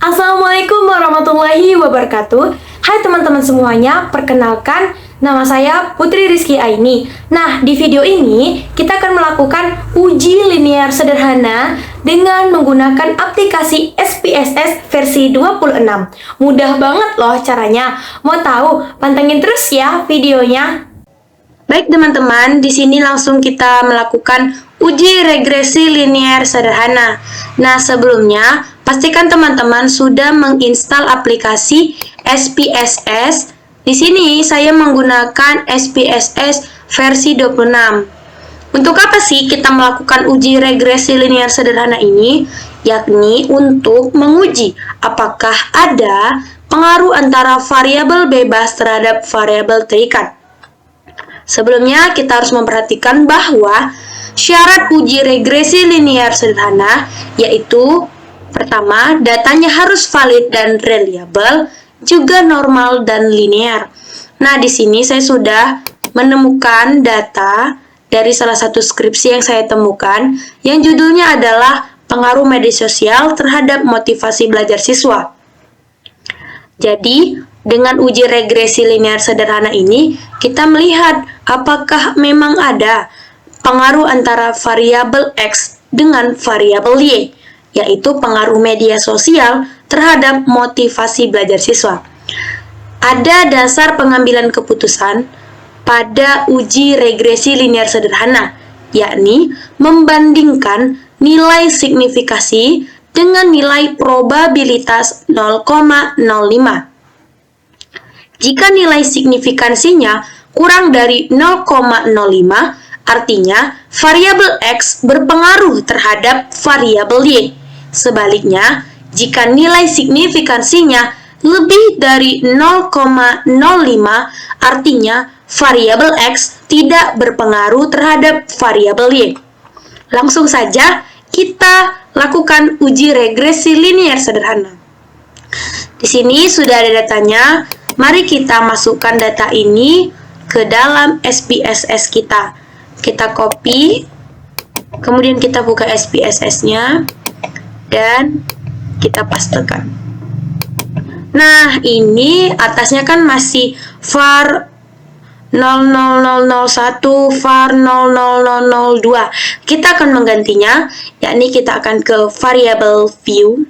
Assalamualaikum warahmatullahi wabarakatuh. Hai teman-teman semuanya, perkenalkan nama saya Putri Rizky Aini. Nah, di video ini kita akan melakukan uji linear sederhana dengan menggunakan aplikasi SPSS versi 26. Mudah banget loh caranya. Mau tahu? Pantengin terus ya videonya. Baik teman-teman, di sini langsung kita melakukan uji regresi linear sederhana. Nah, sebelumnya pastikan teman-teman sudah menginstal aplikasi SPSS. Di sini saya menggunakan SPSS versi 26. Untuk apa sih kita melakukan uji regresi linear sederhana ini? Yakni untuk menguji apakah ada pengaruh antara variabel bebas terhadap variabel terikat. Sebelumnya, kita harus memperhatikan bahwa syarat uji regresi linear sederhana yaitu pertama, datanya harus valid dan reliable, juga normal dan linear. Nah, di sini saya sudah menemukan data dari salah satu skripsi yang saya temukan yang judulnya adalah pengaruh media sosial terhadap motivasi belajar siswa. Jadi, dengan uji regresi linear sederhana ini, kita melihat apakah memang ada pengaruh antara variabel X dengan variabel Y, yaitu pengaruh media sosial terhadap motivasi belajar siswa. Ada dasar pengambilan keputusan pada uji regresi linear sederhana, yakni membandingkan nilai signifikasi dengan nilai probabilitas 0,05. Jika nilai signifikansinya kurang dari 0,05, artinya variabel X berpengaruh terhadap variabel Y. Sebaliknya, jika nilai signifikansinya lebih dari 0,05, artinya variabel X tidak berpengaruh terhadap variabel Y. Langsung saja kita lakukan uji regresi linear sederhana. Di sini sudah ada datanya. Mari kita masukkan data ini ke dalam SPSS kita. Kita copy, kemudian kita buka SPSS-nya, dan kita pastekan. Nah, ini atasnya kan masih var 00001, var 00002. Kita akan menggantinya, yakni kita akan ke variable view.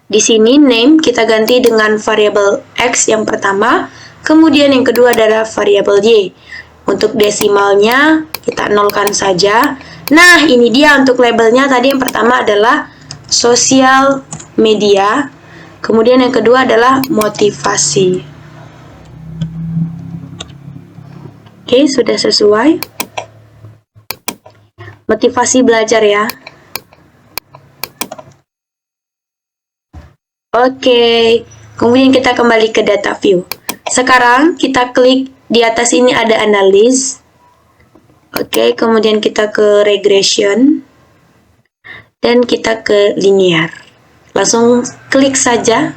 Di sini name kita ganti dengan variabel X yang pertama, kemudian yang kedua adalah variabel Y. Untuk desimalnya kita nolkan saja. Nah, ini dia untuk labelnya. Tadi yang pertama adalah sosial media, kemudian yang kedua adalah motivasi. Oke, sudah sesuai. Motivasi belajar ya. Oke, kemudian kita kembali ke data view. Sekarang kita klik di atas ini ada analyze. Oke, kemudian kita ke regression dan kita ke linear. Langsung klik saja.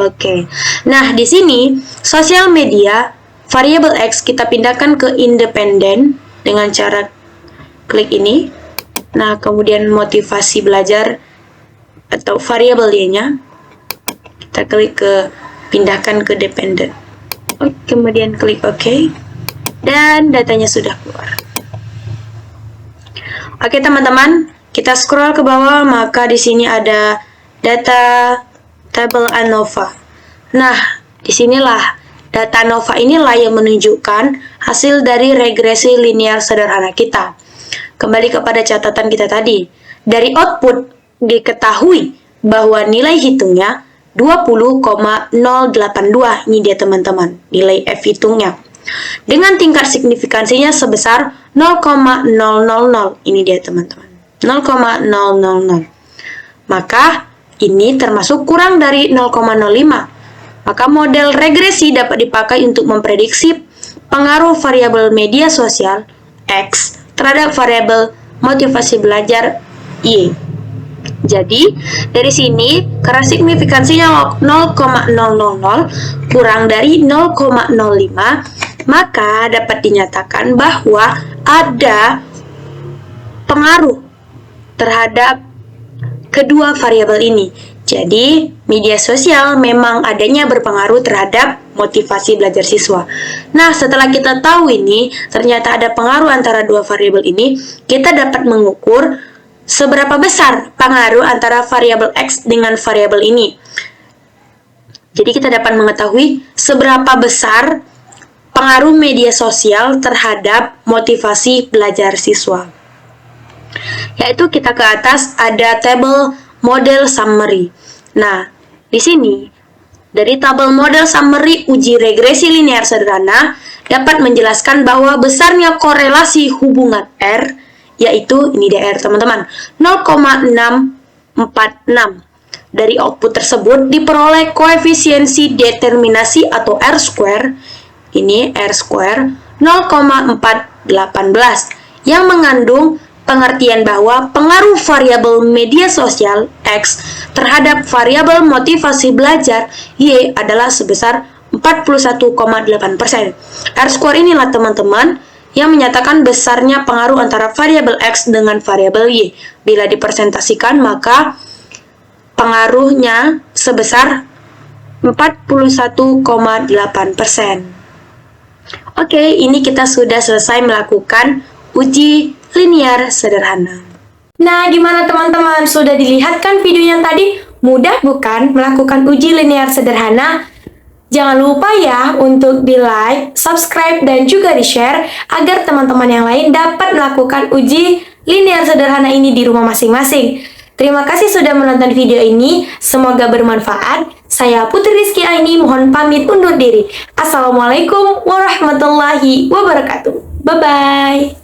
Oke. Nah, di sini sosial media variabel X kita pindahkan ke independen dengan cara klik ini. Nah, kemudian motivasi belajar atau variabel Y-nya kita klik ke pindahkan ke dependent. Oke, kemudian klik OK dan datanya sudah keluar. Oke teman-teman, kita scroll ke bawah, maka di sini ada data tabel ANOVA. Nah, disinilah data ANOVA inilah yang menunjukkan hasil dari regresi linear sederhana kita. Kembali kepada catatan kita tadi, dari output diketahui bahwa nilai hitungnya 20,082. Ini dia teman-teman, nilai F hitungnya. Dengan tingkat signifikansinya sebesar 0,000. Ini dia teman-teman, 0,000. Maka ini termasuk kurang dari 0,05. Maka model regresi dapat dipakai untuk memprediksi pengaruh variabel media sosial X terhadap variabel motivasi belajar Y. Jadi, dari sini, karena signifikansinya 0,000 kurang dari 0,05, maka dapat dinyatakan bahwa ada pengaruh terhadap kedua variabel ini. Jadi, media sosial memang adanya berpengaruh terhadap motivasi belajar siswa. Nah, setelah kita tahu ini, ternyata ada pengaruh antara dua variabel ini, kita dapat mengukur seberapa besar pengaruh antara variabel X dengan variabel ini. Jadi, kita dapat mengetahui seberapa besar pengaruh media sosial terhadap motivasi belajar siswa. Yaitu kita ke atas ada tabel model summary. Nah, di sini dari tabel model summary uji regresi linear sederhana dapat menjelaskan bahwa besarnya korelasi hubungan R, yaitu ini DR teman-teman, 0,646. Dari output tersebut diperoleh koefisiensi determinasi atau R square, ini R square 0,418 yang mengandung pengertian bahwa pengaruh variabel media sosial X terhadap variabel motivasi belajar Y adalah sebesar 41,8%. R square inilah teman-teman yang menyatakan besarnya pengaruh antara variabel X dengan variabel Y. Bila dipresentasikan maka pengaruhnya sebesar 41,8%. Oke, ini kita sudah selesai melakukan uji linear sederhana. Nah, gimana teman-teman? Sudah dilihat kan videonya tadi? Mudah bukan melakukan uji linear sederhana? Jangan lupa ya untuk di-like, subscribe, dan juga di-share agar teman-teman yang lain dapat melakukan uji linear sederhana ini di rumah masing-masing. Terima kasih sudah menonton video ini. Semoga bermanfaat. Saya Putri Rizky Aini mohon pamit undur diri. Assalamualaikum warahmatullahi wabarakatuh. Bye-bye.